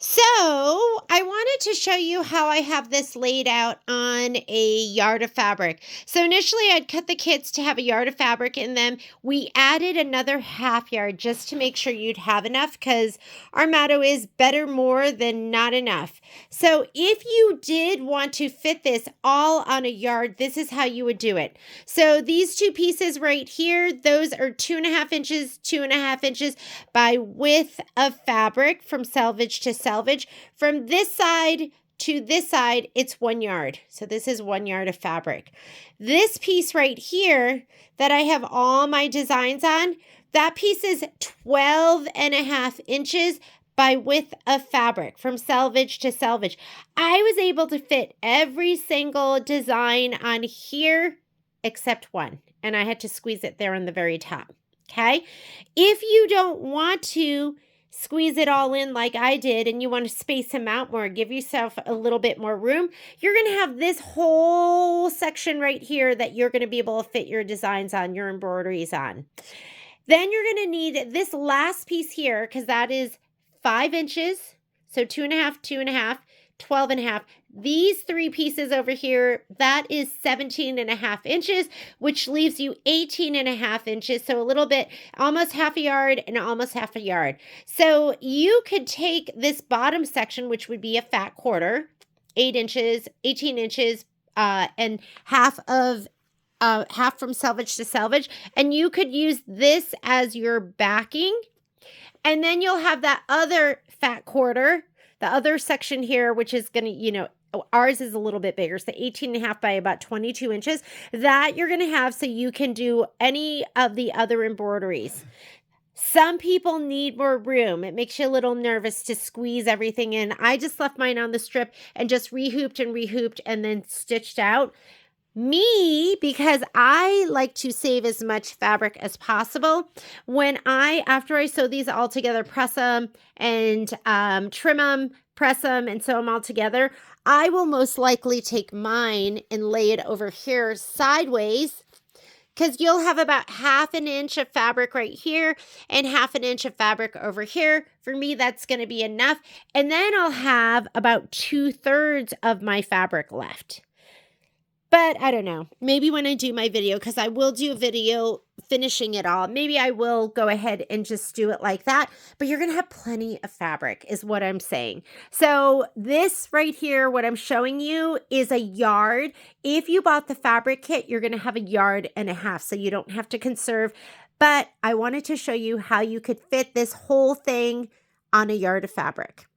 So I wanted to show you how I have this laid out on a yard of fabric. So initially I'd cut the kits to have a yard of fabric in them. We added another half yard just to make sure you'd have enough because our motto is better more than not enough. So if you did want to fit this all on a yard, this is how you would do it. So these two pieces right here, those are 2.5 inches, 2.5 inches by width of fabric from selvage to selvage. From this side to this side, it's 1 yard. So this is 1 yard of fabric. This piece right here that I have all my designs on, that piece is 12.5 inches by width of fabric from selvage to selvage. I was able to fit every single design on here except one, and I had to squeeze it there on the very top. Okay. If you don't want to squeeze it all in like I did and you want to space them out more, give yourself a little bit more room, you're going to have this whole section right here that you're going to be able to fit your designs on, your embroideries on. Then you're going to need this last piece here because that is 5 inches. So 2.5, 2.5, 12.5. These three pieces over here, that is 17.5 inches, which leaves you 18.5 inches. So a little bit, almost half a yard and almost half a yard. So you could take this bottom section, which would be a fat quarter, 8 inches, 18 inches, and half from selvage to selvage. And you could use this as your backing. And then you'll have that other fat quarter, the other section here, which is going to, ours is a little bit bigger. So 18.5 by about 22 inches that you're going to have so you can do any of the other embroideries. Some people need more room. It makes you a little nervous to squeeze everything in. I just left mine on the strip and just rehooped and then stitched out. Me, because I like to save as much fabric as possible, after I sew these all together, press them and trim them, press them and sew them all together, I will most likely take mine and lay it over here sideways because you'll have about 1/2 inch of fabric right here and 1/2 inch of fabric over here. For me, that's going to be enough. And then I'll have about 2/3 of my fabric left. But I don't know, maybe when I do my video, because I will do a video finishing it all, maybe I will go ahead and just do it like that. But you're going to have plenty of fabric is what I'm saying. So this right here, what I'm showing you is a yard. If you bought the fabric kit, you're going to have 1.5 yards, so you don't have to conserve. But I wanted to show you how you could fit this whole thing on a yard of fabric.